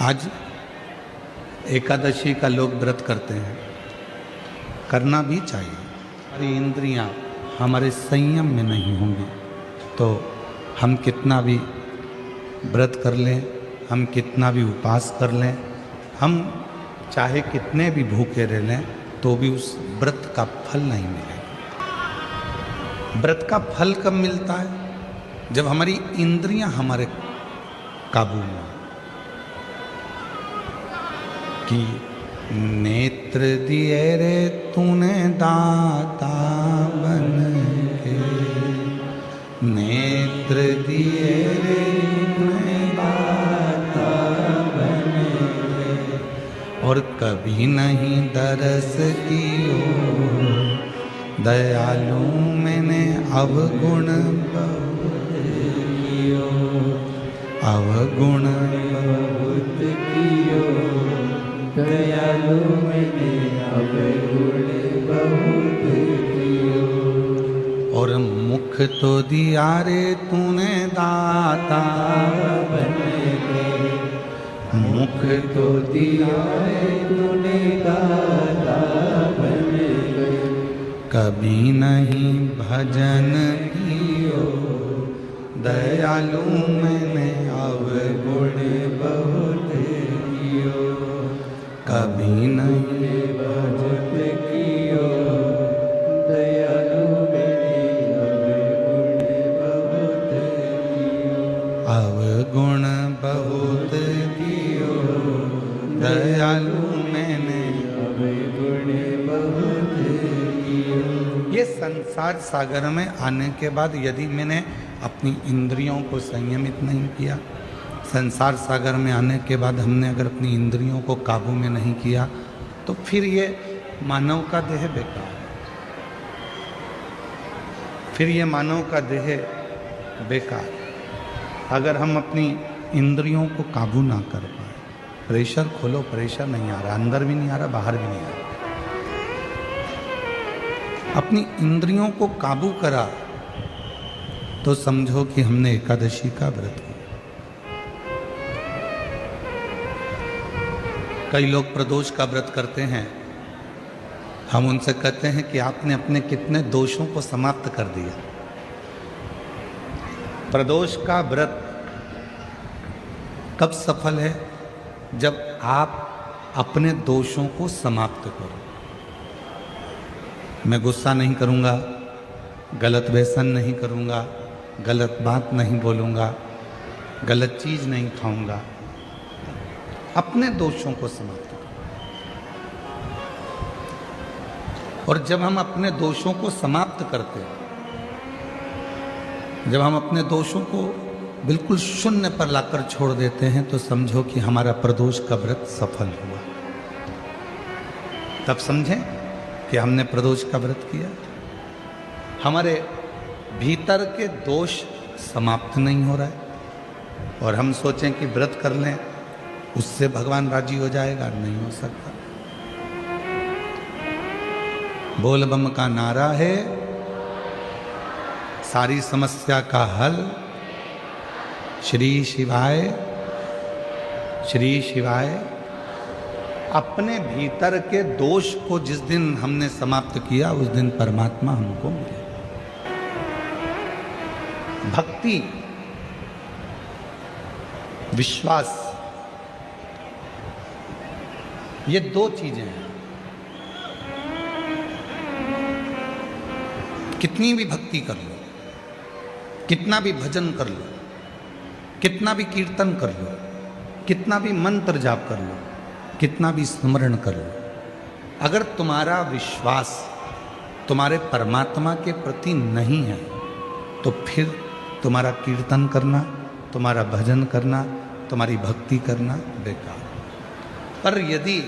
आज एकादशी का लोग व्रत करते हैं, करना भी चाहिए। हमारी इंद्रियां हमारे संयम में नहीं होंगी तो हम कितना भी व्रत कर लें, हम कितना भी उपवास कर लें, हम चाहे कितने भी भूखे रह लें तो भी उस व्रत का फल नहीं मिलेगा। व्रत का फल कब मिलता है? जब हमारी इंद्रियां हमारे काबू में हो। कि नेत्र दिए रे तूने दाता बन के, नेत्र दिए रे तूने दाता बन के, और कभी नहीं दरस कियो दयालु मैंने अवगुण बहुत कियो, अवगुण बहुत कियो, दयालु मैंने अवगुण बहुत कियो। और मुख तो दिया रे तूने दाता बन के, मुख तो दिया रे तूने दाता बन के, कभी नहीं भजन कियो दयालु मैंने अवगुण बहुत कियो, कभी नहीं भजन कियो दयालु मैंने अवगुण बहुत कियो, अवगुण बहुत कियो दयालु मैंने अवगुण बहुत कियो। ये संसार सागर में आने के बाद यदि मैंने अपनी इंद्रियों को संयमित नहीं किया, संसार सागर में आने के बाद हमने अगर अपनी इंद्रियों को काबू में नहीं किया तो फिर ये मानव का देह बेकार, फिर ये मानव का देह बेकार। अगर हम अपनी इंद्रियों को काबू ना कर पाए, प्रेशर खोलो, प्रेशर नहीं आ रहा, अंदर भी नहीं आ रहा, बाहर भी नहीं आ रहा, अपनी इंद्रियों को काबू करा तो समझो कि हमने एकादशी का व्रत किया। कई लोग प्रदोष का व्रत करते हैं, हम उनसे कहते हैं कि आपने अपने कितने दोषों को समाप्त कर दिया। प्रदोष का व्रत कब सफल है? जब आप अपने दोषों को समाप्त करो। मैं गुस्सा नहीं करूंगा, गलत व्यसन नहीं करूंगा, गलत बात नहीं बोलूंगा, गलत चीज नहीं खाऊंगा, अपने दोषों को समाप्त करो। और जब हम अपने दोषों को समाप्त करते हैं, जब हम अपने दोषों को बिल्कुल शून्य पर लाकर छोड़ देते हैं तो समझो कि हमारा प्रदोष का व्रत सफल हुआ। तब समझें कि हमने प्रदोष का व्रत किया। हमारे भीतर के दोष समाप्त नहीं हो रहा है और हम सोचें कि व्रत कर लें उससे भगवान राजी हो जाएगा, नहीं हो सकता। बोल बम का नारा है सारी समस्या का हल, श्री शिवाय श्री शिवाय। अपने भीतर के दोष को जिस दिन हमने समाप्त किया उस दिन परमात्मा हमको मिले। भक्ति, विश्वास, ये दो चीजें हैं। कितनी भी भक्ति कर लो, कितना भी भजन कर लो, कितना भी कीर्तन कर लो, कितना भी मंत्र जाप कर लो, कितना भी स्मरण कर लो, अगर तुम्हारा विश्वास तुम्हारे परमात्मा के प्रति नहीं है तो फिर तुम्हारा कीर्तन करना, तुम्हारा भजन करना, तुम्हारी भक्ति करना बेकार। पर यदि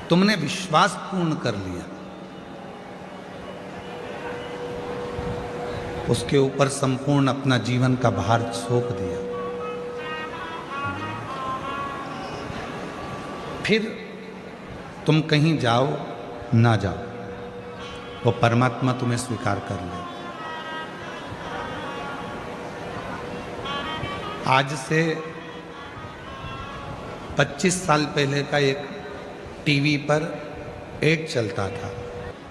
तुमने विश्वास पूर्ण कर लिया, उसके ऊपर संपूर्ण अपना जीवन का भार सौंप दिया, फिर तुम कहीं जाओ ना जाओ वो परमात्मा तुम्हें स्वीकार कर ले। आज से 25 साल पहले का एक टीवी पर एड चलता था।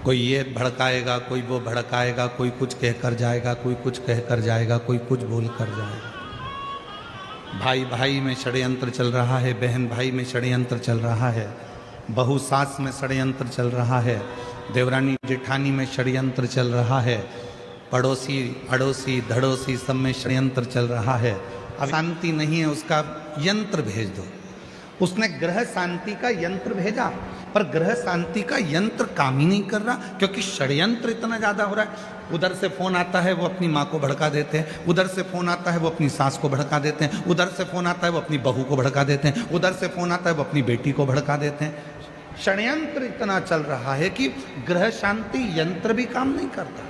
कोई ये भड़काएगा, कोई वो भड़काएगा, कोई कुछ कहकर जाएगा, कोई कुछ कहकर जाएगा, कोई कुछ बोल कर जाएगा। भाई भाई में षड्यंत्र चल रहा है, बहन भाई में षड्यंत्र चल रहा है, बहू सास में षड्यंत्र चल रहा है, देवरानी जेठानी में षड्यंत्र चल रहा है, पड़ोसी अड़ोसी धड़ोसी सब में षड्यंत्र चल रहा है। अब शांति नहीं है, उसका यंत्र भेज दो। उसने ग्रह शांति का यंत्र भेजा, पर ग्रह शांति का यंत्र काम ही नहीं कर रहा, क्योंकि षड्यंत्र इतना ज्यादा हो रहा है। उधर से फोन आता है, वो अपनी माँ को भड़का देते हैं, उधर से फोन आता है, वो अपनी सास को भड़का देते हैं, उधर से फोन आता है, वो अपनी बहू को भड़का देते हैं, उधर से फोन आता है, वो अपनी बेटी को भड़का देते हैं। षड्यंत्र इतना चल रहा है कि ग्रह शांति यंत्र भी काम नहीं करता।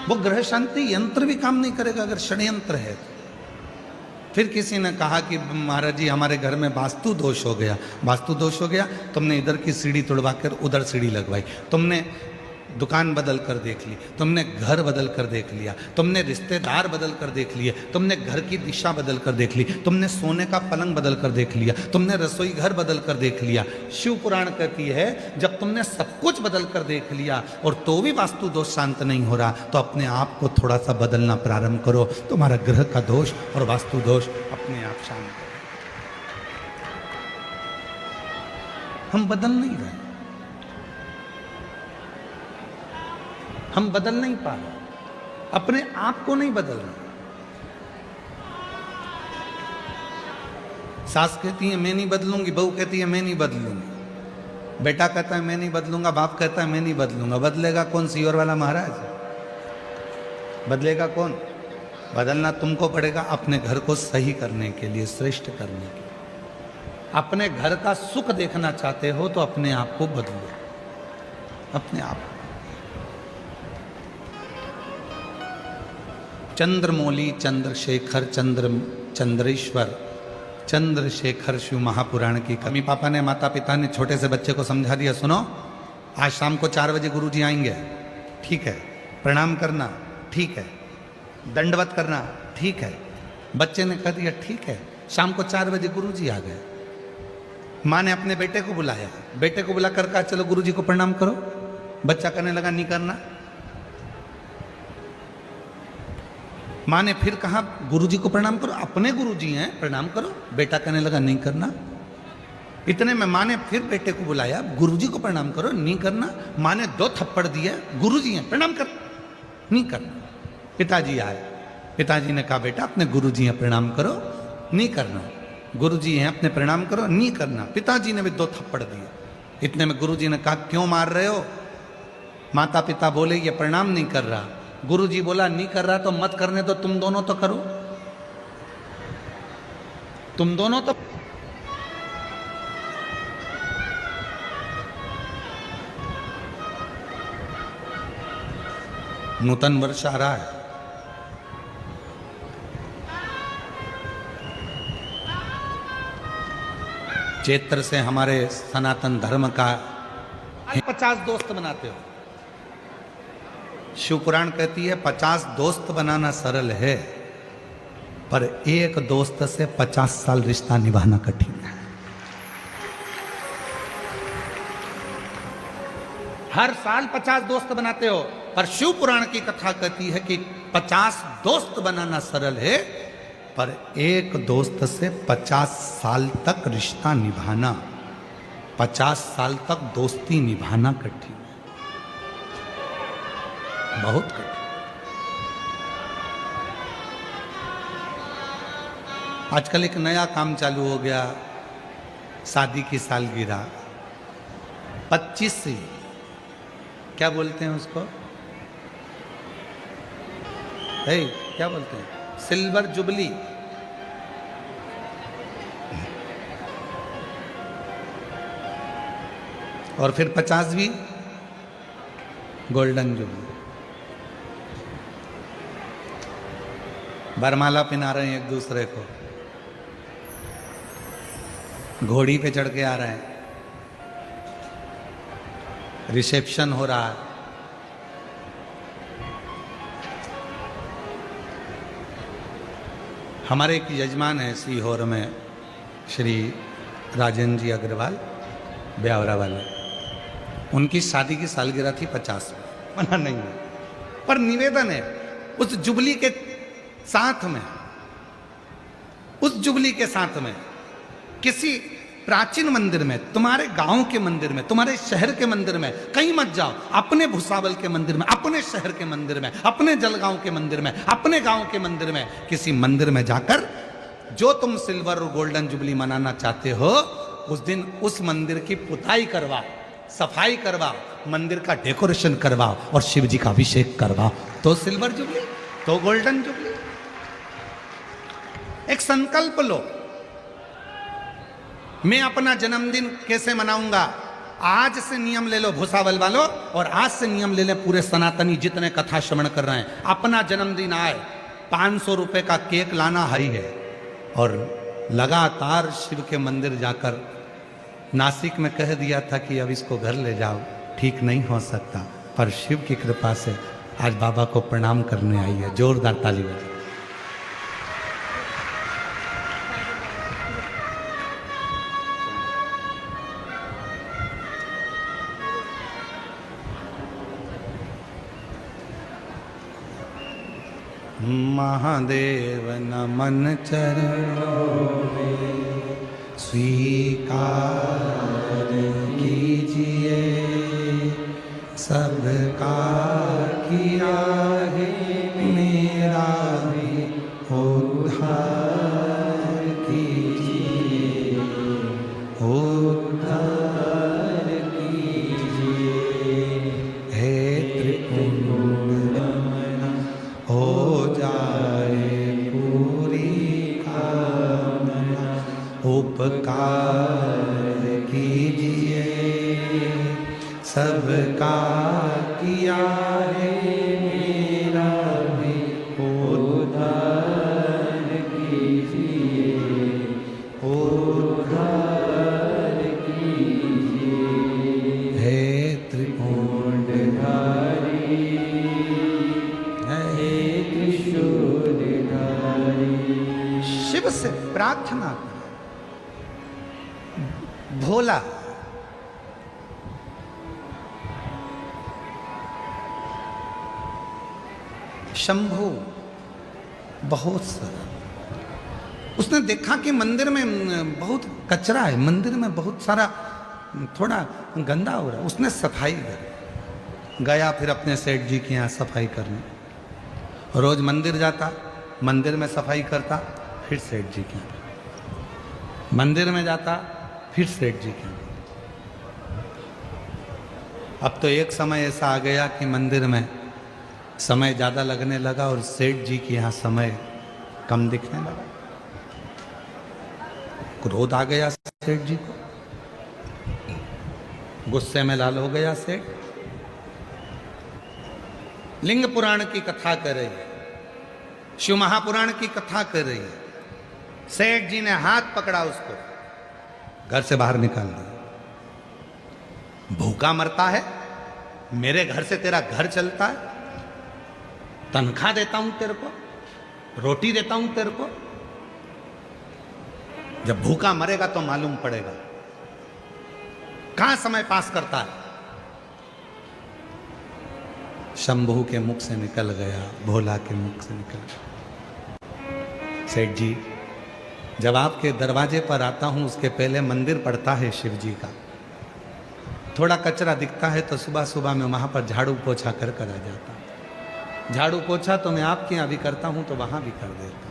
वो ग्रह शांति यंत्र भी काम नहीं करेगा अगर षड्यंत्र है तो। फिर किसी ने कहा कि महाराज जी हमारे घर में वास्तु दोष हो गया। वास्तु दोष हो गया, तुमने इधर की सीढ़ी तोड़वा कर उधर सीढ़ी लगवाई, तुमने दुकान बदल कर देख ली, तुमने घर बदल कर देख लिया, तुमने रिश्तेदार बदल कर देख लिए, तुमने घर की दिशा बदल कर देख ली, तुमने सोने का पलंग बदल कर देख लिया, तुमने रसोई घर बदल कर देख लिया। शिव पुराण कहती है जब तुमने सब कुछ बदल कर देख लिया और तो भी वास्तु दोष शांत नहीं हो रहा, तो अपने आप को थोड़ा सा बदलना प्रारंभ करो, तुम्हारा ग्रह का दोष और वास्तु दोष अपने आप शांत हो। हम बदल नहीं रहे, हम बदल नहीं पा रहे, अपने आप को नहीं बदल रहे। सास कहती है मैं नहीं बदलूंगी, बहू कहती है मैं नहीं बदलूंगी, बेटा कहता है मैं नहीं बदलूंगा, बाप कहता है मैं नहीं बदलूंगा। बदलेगा कौन? सीवर वाला महाराज बदलेगा कौन? बदलना तुमको पड़ेगा अपने घर को सही करने के लिए, श्रेष्ठ करने के लिए। अपने घर का सुख देखना चाहते हो तो अपने आप को बदलो, अपने आप। चंद्रमौली चंद्रशेखर चंद्रेश्वर चंद्रशेखर शिव महापुराण की कमी। पापा ने माता पिता ने छोटे से बच्चे को समझा दिया, सुनो आज शाम को 4 बजे गुरुजी आएंगे, ठीक है, प्रणाम करना ठीक है, दंडवत करना ठीक है। बच्चे ने कह दिया ठीक है। शाम को 4 बजे गुरुजी आ गए। माँ ने अपने बेटे को बुलाया, बेटे को बुलाकर कहा चलो गुरुजी को प्रणाम करो। बच्चा कहने लगा नहीं करना। माँ ने फिर कहा गुरुजी को प्रणाम करो, अपने गुरुजी हैं प्रणाम करो। बेटा कहने लगा नहीं करना। इतने में माँ ने फिर बेटे को बुलाया, गुरुजी को प्रणाम करो, नहीं करना। माँ ने 2 थप्पड़ दिए, गुरुजी हैं प्रणाम कर, नहीं करना। पिताजी आए, पिताजी ने कहा बेटा अपने गुरुजी हैं प्रणाम करो, नहीं करना। गुरुजी हैं अपने प्रणाम करो, नहीं करना। पिताजी ने भी 2 थप्पड़ दिए। इतने में गुरुजी ने कहा क्यों मार रहे हो? माता पिता बोले ये प्रणाम नहीं कर रहा। गुरुजी बोला नहीं कर रहा तो मत करने दो, तुम दोनों तो करो, तुम दोनों तो। नूतन वर्ष आ रहा है, चैत्र से हमारे सनातन धर्म का 50 दोस्त बनाते हो। शिव पुराण कहती है 50 दोस्त बनाना सरल है, पर एक दोस्त से 50 साल रिश्ता निभाना कठिन है। हर साल 50 दोस्त बनाते हो, पर शिव पुराण की कथा कहती है कि 50 दोस्त बनाना सरल है, पर एक दोस्त से 50 साल तक रिश्ता निभाना, 50 साल तक दोस्ती निभाना कठिन, बहुत कठिन। आजकल एक नया काम चालू हो गया, शादी की सालगिरह 25 क्या बोलते हैं उसको, है क्या बोलते हैं, सिल्वर जुबली। और फिर 50वीं गोल्डन जुबली। बरमाला पिना रहे हैं एक दूसरे को, घोड़ी पे चढ़ के आ रहे हैं, रिसेप्शन हो रहा है, हमारे एक यजमान है सीहोर में, श्री राजेंद्र जी अग्रवाल ब्यावरा वाले, उनकी शादी की सालगिरह थी 50, मना नहीं है, पर निवेदन है उस जुबली के साथ में, उस जुबली के साथ में किसी प्राचीन मंदिर में, तुम्हारे गांव के मंदिर में, तुम्हारे शहर के मंदिर में, कहीं मत जाओ, अपने भुसावल के मंदिर में, अपने शहर के मंदिर में, अपने जलगांव के मंदिर में, अपने गांव के मंदिर में, किसी मंदिर में जाकर जो तुम सिल्वर और गोल्डन जुबली मनाना चाहते हो, उस दिन उस मंदिर की पुताई करवाओ, सफाई करवाओ, मंदिर का डेकोरेशन करवाओ और शिव जी का अभिषेक करवाओ, तो सिल्वर जुबली, तो गोल्डन जुबली। एक संकल्प लो, मैं अपना जन्मदिन कैसे मनाऊंगा, आज से नियम ले लो भुसावल वालों, और आज से नियम ले ले पूरे सनातनी जितने कथा श्रवण कर रहे हैं। अपना जन्मदिन आए 500 रुपए का केक लाना हरी है, और लगातार शिव के मंदिर जाकर नासिक में कह दिया था कि अब इसको घर ले जाओ, ठीक नहीं हो सकता, पर शिव की कृपा से आज बाबा को प्रणाम करने आई है। जोरदार ताली बजाओ। महादेव नमन चरणों में स्वीकार कीजिए, सबका किया है मेरा भी उद्धार कीजिए, उद्धार कीजिए। हे त्रिपुर हो जाए पूरी कामना, उपकार कीजिए, सबका किया है मेरा भी उद्धार कीजिए, उद्धार कीजिए। हे त्रिपुंडधारी, शिव से प्रार्थना करो, भोला शंभू बहुत सारा, उसने देखा कि मंदिर में बहुत कचरा है, मंदिर में बहुत सारा थोड़ा गंदा हो रहा है, उसने सफाई कर गया, फिर अपने सेठ जी के यहाँ सफाई करने, रोज मंदिर जाता, मंदिर में सफाई करता, फिर सेठ जी के यहाँ, मंदिर में जाता, फिर सेठ जी के यहाँ। अब तो एक समय ऐसा आ गया कि मंदिर में समय ज़्यादा लगने लगा और सेठ जी के यहाँ समय कम दिखने लगा। क्रोध आ गया सेठ जी को, गुस्से में लाल हो गया सेठ। लिंग पुराण की कथा कर रही है, शिव महापुराण की कथा कर रही है। सेठ जी ने हाथ पकड़ा उसको, घर से बाहर निकाल दिया। भूखा मरता है, मेरे घर से तेरा घर चलता है, तनख्वाह देता हूं तेरे को, रोटी देता हूं तेरे को, जब भूखा मरेगा तो मालूम पड़ेगा कहां समय पास करता है। शंभू के मुख से निकल गया, भोला के मुख से निकल गया, सेठ जी जब आपके दरवाजे पर आता हूं उसके पहले मंदिर पड़ता है शिव जी का, थोड़ा कचरा दिखता है तो सुबह सुबह मैं वहां पर झाड़ू पोछा कर आ जाता हूं। झाड़ू पोछा तो मैं आपके यहाँ भी करता हूं तो वहां भी कर देता हूं।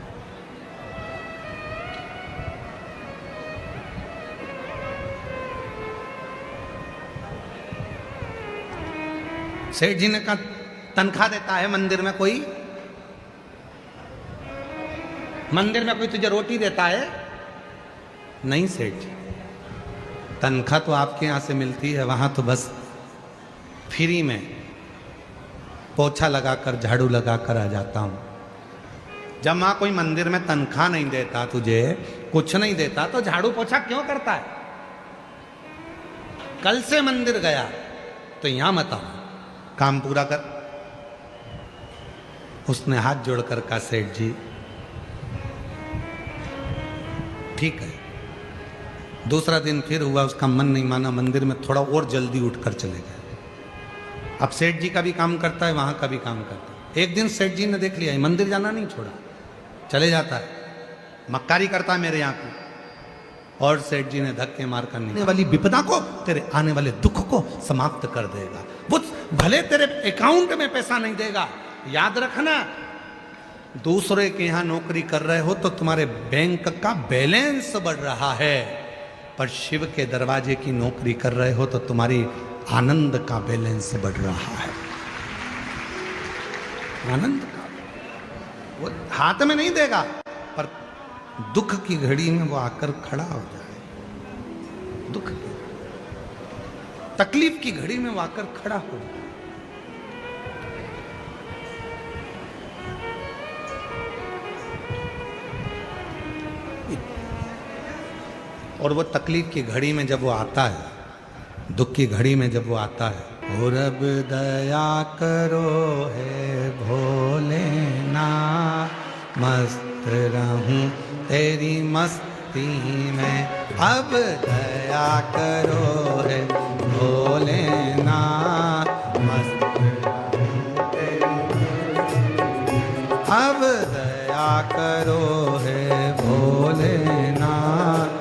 सेठ जी ने कहा तनख्वाह देता है मंदिर में कोई, मंदिर में कोई तुझे रोटी देता है? नहीं सेठ जी, तनख्वाह तो आपके यहाँ से मिलती है, वहाँ तो बस फ्री में पोछा लगाकर झाड़ू लगाकर आ जाता हूँ। जब वहाँ कोई मंदिर में तनख्वाह नहीं देता, तुझे कुछ नहीं देता, तो झाड़ू पोछा क्यों करता है? कल से मंदिर गया तो यहाँ मत आओ, काम पूरा कर। उसने हाथ जोड़कर कहा सेठ जी ठीक है। दूसरा दिन फिर हुआ, उसका मन नहीं माना, मंदिर में थोड़ा और जल्दी उठकर चले गए। अब सेठ जी का भी काम करता है, वहां का भी काम करता है। एक दिन सेठ जी ने देख लिया, मंदिर जाना नहीं छोड़ा, चले जाता है, मक्कारी करता है मेरे यहाँ की। और सेठ जी ने धक्के मारकर आने वाली विपदा को, तेरे आने वाले दुख को समाप्त कर देगा। वो भले तेरे अकाउंट में पैसा नहीं देगा, याद रखना, दूसरे के यहां नौकरी कर रहे हो तो तुम्हारे बैंक का बैलेंस बढ़ रहा है, पर शिव के दरवाजे की नौकरी कर रहे हो तो तुम्हारी आनंद का बैलेंस बढ़ रहा है। आनंद का वो हाथ में नहीं देगा, पर दुख की घड़ी में वो आकर खड़ा हो जाए। दुख की तकलीफ की घड़ी में वो आकर खड़ा हो जाए। और वो तकलीफ की घड़ी में जब वो आता है, दुख की घड़ी में जब वो आता है, और अब दया करो है भोलेनाथ, मस्त रहूं तेरी मस्ती में, अब दया करो है भोलेनाथ, मस्त रहूं तेरी मस्ती, अब दया करो है भोलेनाथ,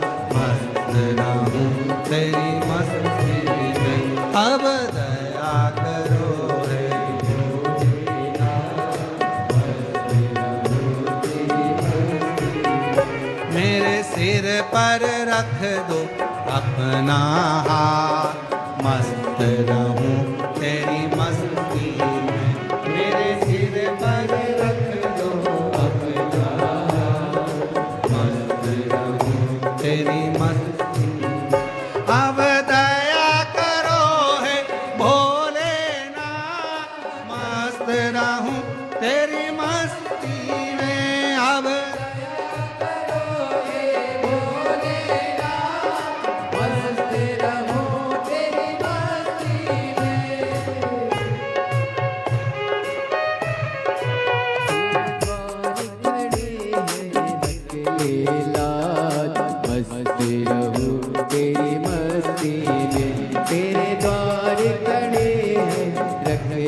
रहूं तेरी मस्ती में, अब दया करो रे मेरे सिर पर रख दो अपना हाथ, मस्त रहूं तेरी मस्ती में, मेरे सिर पर रख दो अपना हाथ, मस्त रहूं तेरी मस्ती, अब दया करो है भोलेनाथ, मस्त रहूं तेरी मस्ती में, अब दया करो है भोलेनाथ, मस्त रहूं तेरी मस्ती में। तेरे द्वार खड़े हैं, रख ले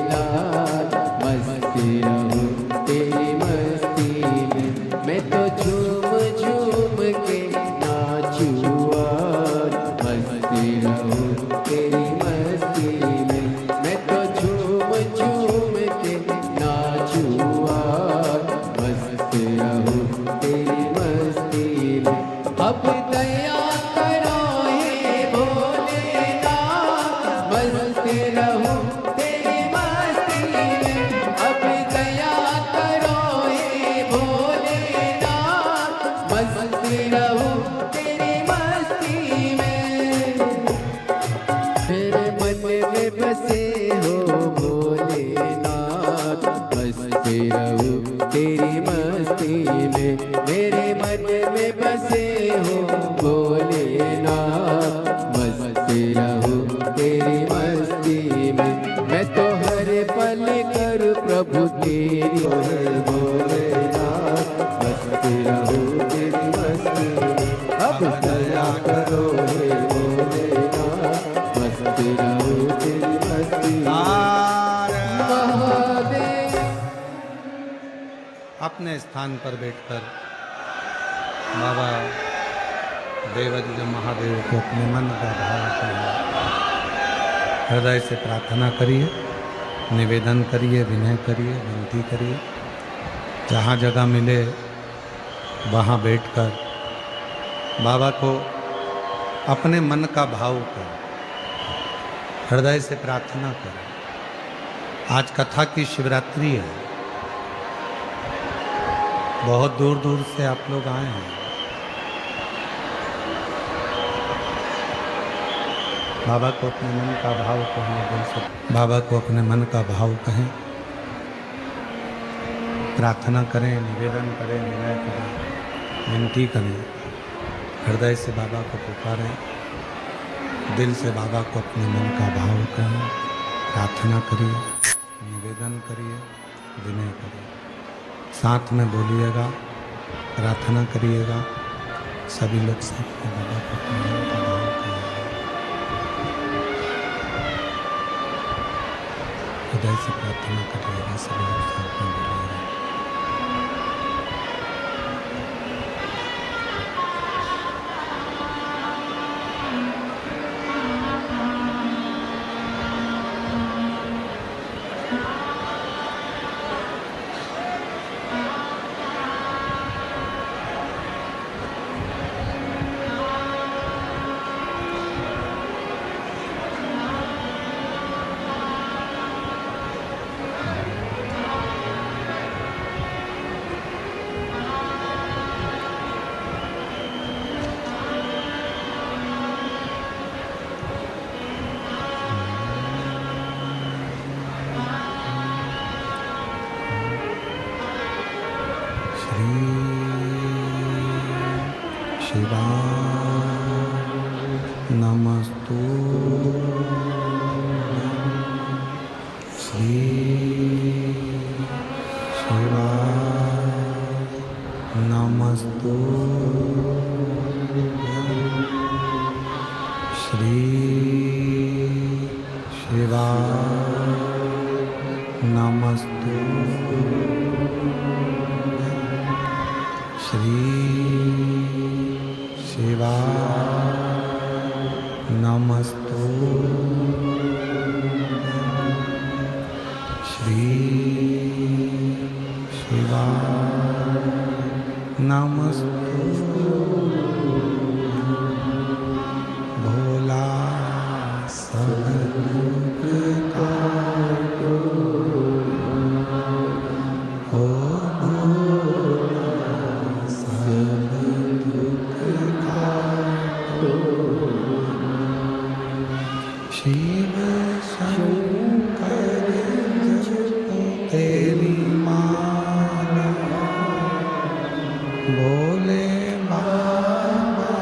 लाज, मस्ती रहूं तेरी मस्ती में, मैं तो झूम झूम के नाचूं आज, मस्ती रहूं तेरी मस्ती में, मैं तो झूम झूम के नाचूं आज, मस्ती रहूं तेरी मस्ती में, अब दया तेरी मस्ती में, मेरे मन में बसे हो भोलेनाथ, मस्ती रहूं तेरी मस्ती में, मैं तो हर पल कर प्रभु तेरी भोलेनाथ, मस्ती रहूं तेरी मस्ती में, अब दया करो हे भोलेनाथ, मस्ती रहूं तेरी मस्ती में। अपने स्थान पर बैठकर बाबा देवज्ञ महादेव को अपने मन का भाव करिए, हृदय से प्रार्थना करिए, निवेदन करिए, विनय करिए, विनती करिए। जहाँ जगह मिले वहाँ बैठकर बाबा को अपने मन का भाव कर हृदय से प्रार्थना करें। आज कथा की शिवरात्रि है, बहुत दूर दूर से आप लोग आए हैं। बाबा को अपने मन का भाव कहने दिल से, बाबा को अपने मन का भाव कहें, प्रार्थना करें, निवेदन करें, विनय करें, विनती करें, हृदय से बाबा को पुकारें, दिल से बाबा को अपने मन का भाव कहें, प्रार्थना करिए, निवेदन करिए, विनय करिए, साथ में बोलिएगा, प्रार्थना करिएगा, सभी लोग साथ में बाबा को प्रणाम प्रदान करें। हृदय से प्रार्थना करिएगा, सभी लोग साथ में बोलिएगा। शिवाय नमस्तु श्री शिवाय नमस्तु श्री शिवाय नमस्तु श्री शिवाय नमस्तु श्री शिवाय नमस्तु भोला सब दुख काटो हो शिव शंकर तेरी माला भोले बाबा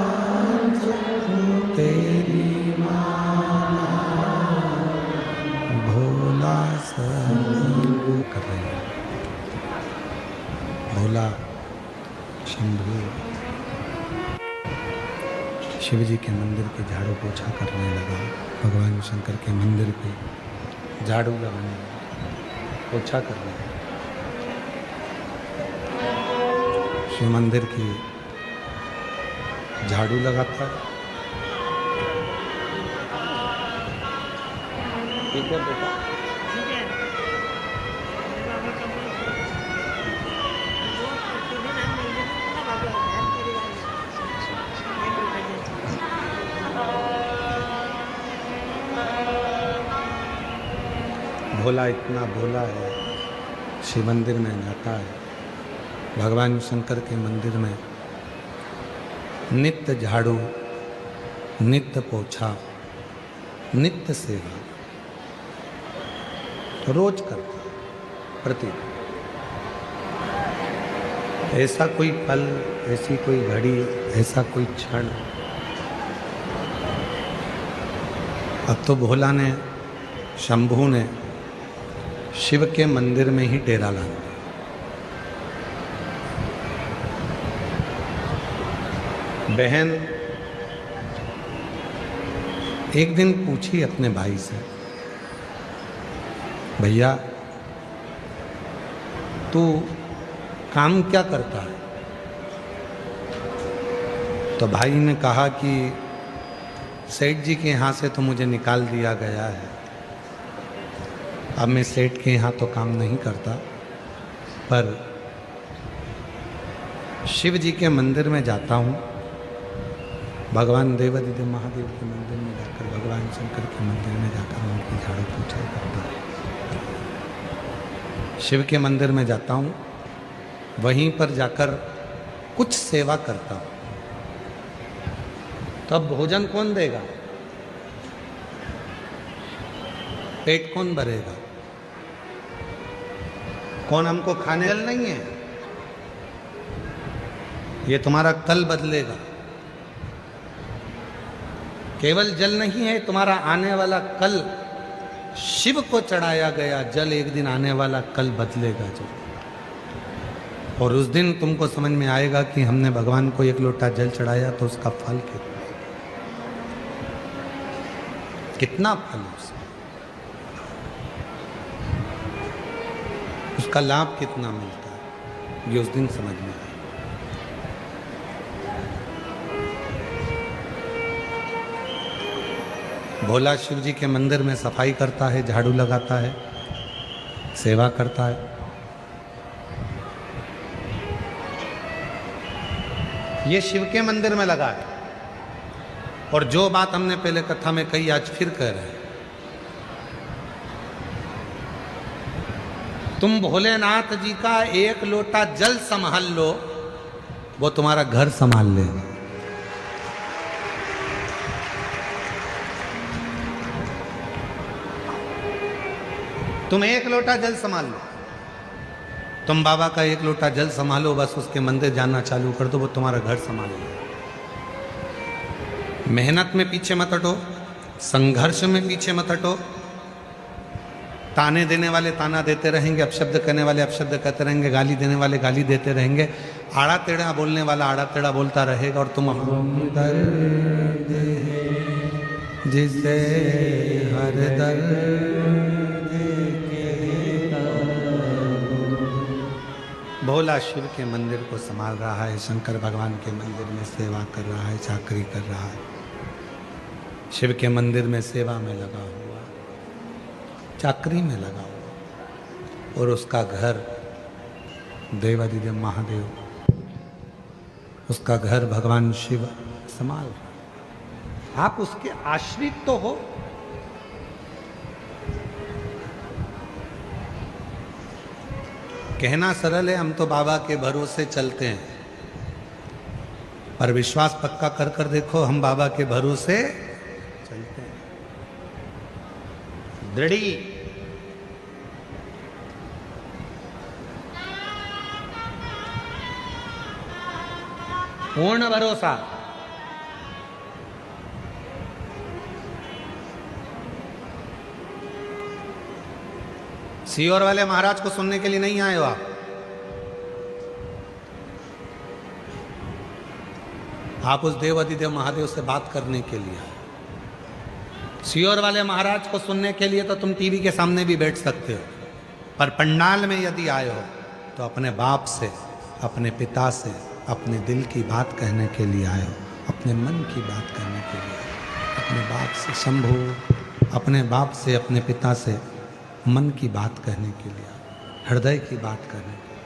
तेरी माला भोला सब कर रहे हैं। भोला शंभू शिव जी के मंदिर पे झाड़ू पोछा करने लगा। भगवान शंकर के मंदिर पे झाड़ू लगाने लगा, पोछा करने लगा। शिव मंदिर की झाड़ू लगाता है। ठीक है बेटा, भोला इतना भोला है, शिव मंदिर में जाता है। भगवान शंकर के मंदिर में नित्य झाड़ू, नित्य पोछा, नित्य सेवा रोज करता है, प्रति। ऐसा कोई पल, ऐसी कोई घड़ी, ऐसा कोई क्षण अब तो भोला ने, शंभू ने शिव के मंदिर में ही डेरा ला दिया। बहन एक दिन पूछी अपने भाई से, भैया तू काम क्या करता है? तो भाई ने कहा कि सेठ जी के यहाँ से तो मुझे निकाल दिया गया है, अब मैं सेठ के यहाँ तो काम नहीं करता, पर शिव जी के मंदिर में जाता हूँ। भगवान देवादिदेव महादेव के मंदिर में जाकर, भगवान शंकर के मंदिर में जाकर उनकी झाड़ू पोछा करता हूँ। शिव के मंदिर में जाता हूँ, वहीं पर जाकर कुछ सेवा करता हूँ। तब भोजन कौन देगा? पेट कौन भरेगा? कौन हमको खाने? जल नहीं है, ये तुम्हारा कल बदलेगा। केवल जल नहीं है, तुम्हारा आने वाला कल शिव को चढ़ाया गया जल एक दिन आने वाला कल बदलेगा। जो और उस दिन तुमको समझ में आएगा कि हमने भगवान को एक लोटा जल चढ़ाया तो उसका फल कितना फल है उसका लाभ कितना मिलता है, ये उस दिन समझ में आएगा। भोला शिव जी के मंदिर में सफाई करता है, झाड़ू लगाता है, सेवा करता है। ये शिव के मंदिर में लगा है। और जो बात हमने पहले कथा में कही आज फिर कह रहे हैं, तुम भोलेनाथ जी का एक लोटा जल संभाल लो, वो तुम्हारा घर संभाल लेगा। तुम एक लोटा जल संभाल लो, तुम बाबा का एक लोटा जल संभालो, बस उसके मंदिर जाना चालू कर दो, वो तुम्हारा घर संभालेगा। मेहनत में पीछे मत हटो, संघर्ष में पीछे मत हटो। ताने देने वाले ताना देते रहेंगे, अपशब्द करने वाले अपशब्द कहते रहेंगे, गाली देने वाले गाली देते रहेंगे, आड़ा टेढ़ा बोलने वाला आड़ा टेढ़ा बोलता रहेगा, और तुम जिसे हर भोला शिव के मंदिर को संभाल रहा है, शंकर भगवान के मंदिर में सेवा कर रहा है, चाकरी कर रहा है, शिव के मंदिर में सेवा में लगा हुआ, चाकरी में लगा हुआ, और उसका घर देवादिदेव महादेव, उसका घर भगवान शिव संभाल रहा। आप उसके आश्रित तो हो। कहना सरल है, हम तो बाबा के भरोसे चलते हैं, पर विश्वास पक्का कर कर देखो, हम बाबा के भरोसे चलते हैं। दृढ़ी पूर्ण भरोसा। सीहोर वाले महाराज को सुनने के लिए नहीं आए हो आप उस देवादिदेव महादेव से बात करने के लिए आए। सीहोर वाले महाराज को सुनने के लिए तो तुम टीवी के सामने भी बैठ सकते हो, पर पंडाल में यदि आए हो तो अपने बाप से, अपने पिता से, अपने दिल की बात कहने के लिए आए हो, अपने मन की बात कहने के लिए, अपने बाप से शंभू, अपने बाप से, अपने पिता से मन की बात कहने के लिए, हृदय की बात करने के लिए,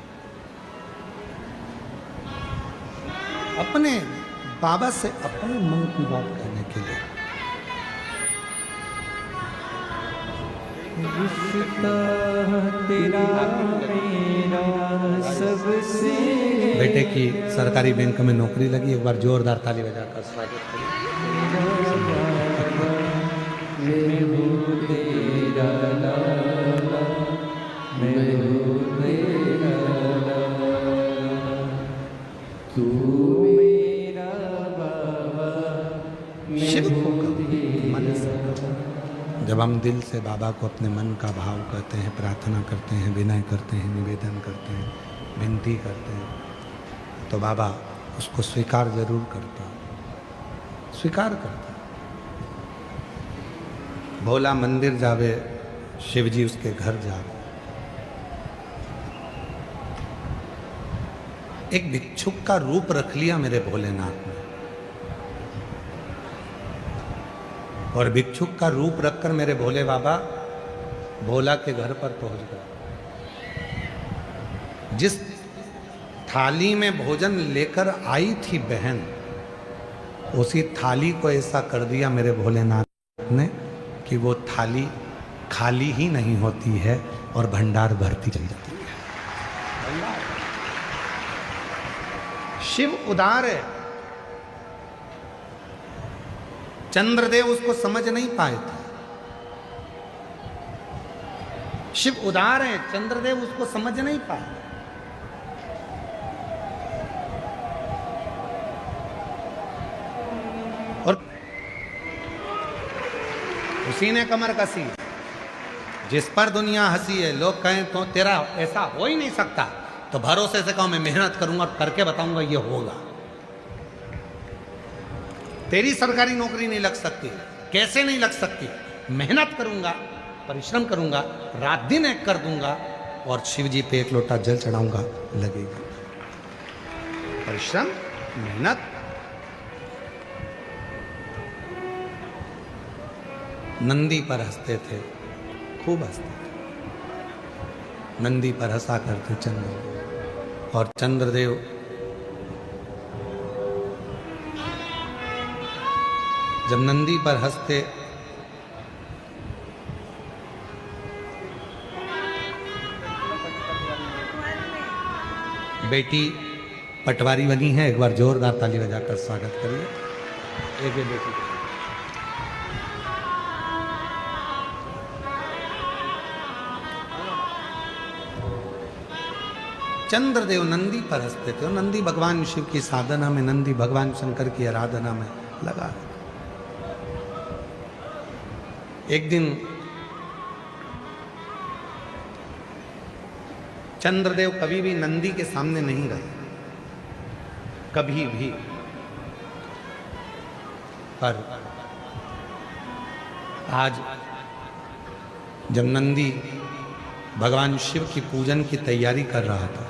अपने बाबा से अपने मन की बात करने के लिए। तेरा मेरा सबसे। बेटे की सरकारी बैंक में नौकरी लगी, एक बार जोरदार ताली बजाकर स्वागत करिए। शिव को मन से, जब हम दिल से बाबा को अपने मन का भाव कहते हैं, प्रार्थना करते हैं, विनय करते हैं, निवेदन करते हैं, विनती करते हैं, तो बाबा उसको स्वीकार जरूर करता, स्वीकार करता। भोला मंदिर जावे, शिव जी उसके घर जावे। एक भिक्षुक का रूप रख लिया मेरे भोलेनाथ ने, और भिक्षुक का रूप रखकर मेरे भोले बाबा भोला के घर पर पहुंच गए। जिस थाली में भोजन लेकर आई थी बहन, उसी थाली को ऐसा कर दिया मेरे भोलेनाथ ने कि वो थाली खाली ही नहीं होती है और भंडार भरती चली जाती है। शिव उदार है। चंद्रदेव उसको समझ नहीं पाए थे। शिव उदार है, चंद्रदेव उसको समझ नहीं पाए। और उसी ने कमर कसी, जिस पर दुनिया हंसी है। लोग कहें तो तेरा ऐसा हो ही नहीं सकता, तो भरोसे से कहो मैं मेहनत करूंगा और करके बताऊंगा ये होगा। तेरी सरकारी नौकरी नहीं लग सकती। कैसे नहीं लग सकती? मेहनत करूंगा, परिश्रम करूंगा, रात दिन एक कर दूंगा और शिव जी पे एक लोटा जल चढ़ाऊंगा, लगेगा। परिश्रम, मेहनत। नंदी पर हंसते थे, खूब हंसते थे। नंदी पर हंसा करते चंद्र, और चंद्रदेव जब नंदी पर हंसते बेटी पटवारी बनी है। एक बार जोरदार ताली बजाकर स्वागत करिए। एक बेटी चंद्रदेव नंदी पर हंसते थे। नंदी भगवान शिव की साधना में, नंदी भगवान शंकर की आराधना में लगा। एक दिन चंद्रदेव कभी भी नंदी के सामने नहीं रहे, कभी भी। पर आज जब नंदी भगवान शिव की पूजन की तैयारी कर रहा था,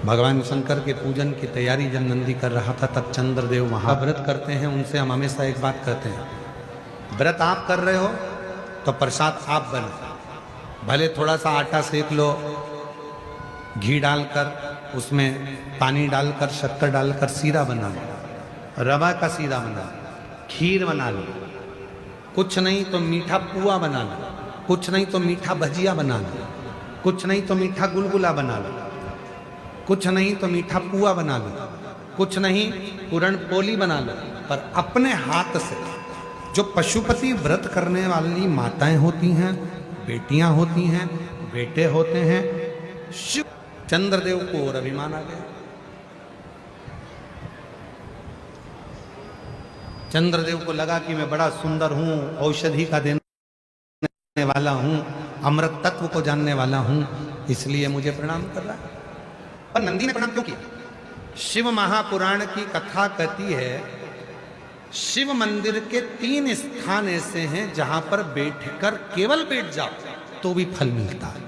भगवान शंकर के पूजन की तैयारी जब नंदी कर रहा था, तब चंद्रदेव वहाँ व्रत करते हैं। उनसे हम हमेशा एक बात कहते हैं, व्रत आप कर रहे हो तो प्रसाद आप बनो। भले थोड़ा सा आटा सेक लो, घी डालकर, उसमें पानी डालकर, शक्कर डालकर सीरा बना लो, रवा का सीरा बना लो, खीर बना लो, कुछ नहीं तो मीठा पुआ बना लो, कुछ नहीं तो मीठा भजिया बना लो, कुछ नहीं तो मीठा गुलगुला बना लो, कुछ नहीं तो मीठा पुआ बना लो, कुछ नहीं पूरण पोली बना लो। पर अपने हाथ से जो पशुपति व्रत करने वाली माताएं होती हैं, बेटियां होती हैं, बेटे होते हैं, शिव चंद्रदेव को और अभिमान आ गया। चंद्रदेव को लगा कि मैं बड़ा सुंदर हूं, औषधि का देने वाला हूं, अमृत तत्व को जानने वाला हूं, इसलिए मुझे प्रणाम कर रहा है। पर नंदी ने प्रणाम क्यों किया? शिव महापुराण की कथा कहती है, शिव मंदिर के 3 स्थान ऐसे हैं जहां पर बैठकर केवल बैठ जाओ तो भी फल मिलता है।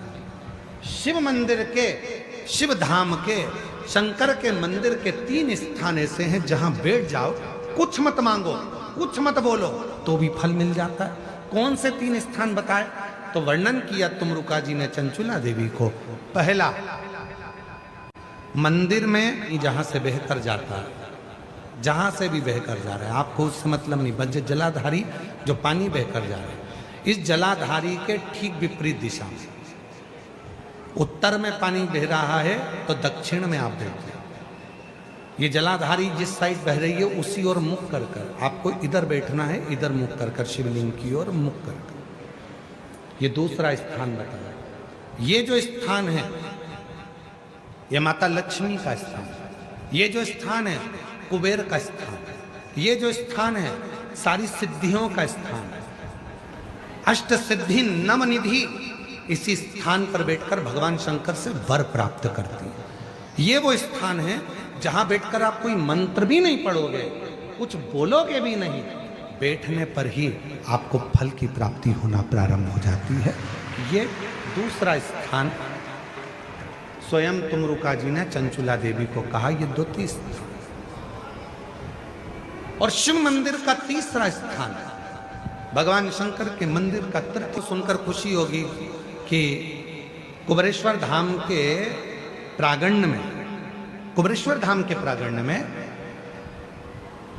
शिव मंदिर के, शिव धाम के, शंकर के मंदिर के 3 स्थान ऐसे हैं जहां बैठ जाओ, कुछ मत मांगो, कुछ मत बोलो तो भी फल मिल जाता है। कौन से 3 स्थान बताए? तो वर्णन किया तुमरुका जी ने चंचुला देवी को। पहला, मंदिर में जहां से बहकर जाता है, जहां से भी बहकर जा रहा है, आपको उससे मतलब नहीं, बस जलाधारी जो पानी बहकर जा रहा है, इस जलाधारी के ठीक विपरीत दिशा में, उत्तर में पानी बह रहा है तो दक्षिण में आप बैठे। ये जलाधारी जिस साइड बह रही है उसी ओर मुख कर कर आपको इधर बैठना है, इधर मुख कर कर शिवलिंग की ओर मुख कर कर। ये दूसरा स्थान बताया। ये जो स्थान है ये माता लक्ष्मी का स्थान है। ये जो स्थान है कुबेर का स्थान है। ये जो स्थान है सारी सिद्धियों का स्थान है। अष्ट सिद्धि नवनिधि इसी स्थान पर बैठकर भगवान शंकर से वर प्राप्त करती है। ये वो स्थान है जहां बैठकर आप कोई मंत्र भी नहीं पढ़ोगे, कुछ बोलोगे भी नहीं, बैठने पर ही आपको फल की प्राप्ति होना प्रारंभ हो जाती है। ये दूसरा स्थान स्वयं तुमरुका जी ने चंचुला देवी को कहा, ये द्वितीय स्थान। और शिव मंदिर का तीसरा स्थान, भगवान शंकर के मंदिर का तृतीय। सुनकर खुशी होगी कि कुबेरेश्वर धाम के प्रांगण में, कुबेरेश्वर धाम के प्रांगण में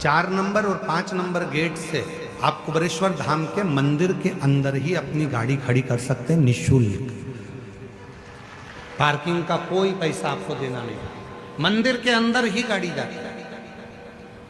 4 नंबर और 5 नंबर गेट से आप कुबेरेश्वर धाम के मंदिर के अंदर ही अपनी गाड़ी खड़ी कर सकते हैं निःशुल्क। पार्किंग का कोई पैसा आपको देना नहीं, मंदिर के अंदर ही गाड़ी जाती है।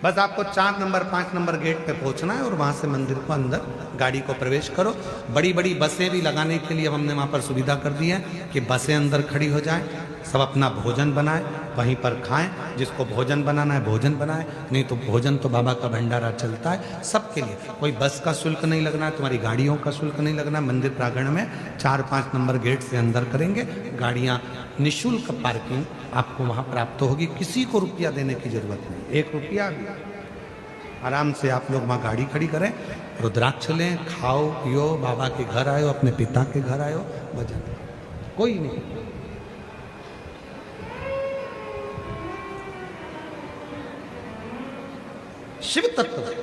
बस आपको 4 नंबर 5 नंबर गेट पे पहुंचना है और वहां से मंदिर को अंदर गाड़ी को प्रवेश करो। बड़ी बड़ी बसें भी लगाने के लिए हमने वहां पर सुविधा कर दी है कि बसें अंदर खड़ी हो जाएं, सब अपना भोजन बनाए, वहीं पर खाएं। जिसको भोजन बनाना है भोजन बनाए, नहीं तो भोजन तो बाबा का भंडारा चलता है सबके लिए। कोई बस का शुल्क नहीं लगना है, तुम्हारी गाड़ियों का शुल्क नहीं लगना है। मंदिर प्रांगण में 4-5 नंबर गेट से अंदर करेंगे, गाड़ियाँ निशुल्क पार्किंग आपको वहां प्राप्त होगी, किसी को रुपया देने की जरूरत नहीं, 1 रुपया भी। आराम से आप लोग वहां गाड़ी खड़ी करें, रुद्राक्ष लें, खाओ पियो, बाबा के घर आयो, अपने पिता के घर आयो, भजन, कोई नहीं। शिव तत्व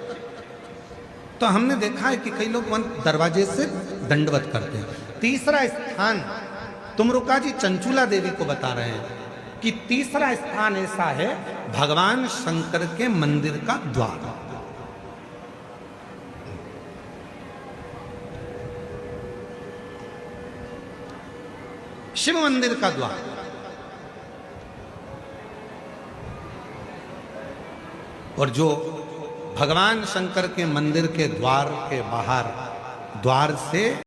तो हमने देखा है कि कई लोग दरवाजे से दंडवत करते हैं। तीसरा स्थान तुमरुका जी चंचुला देवी को बता रहे हैं कि तीसरा स्थान ऐसा है भगवान शंकर के मंदिर का द्वार। शिव मंदिर का द्वार, और जो भगवान शंकर के मंदिर के द्वार के बाहर द्वार से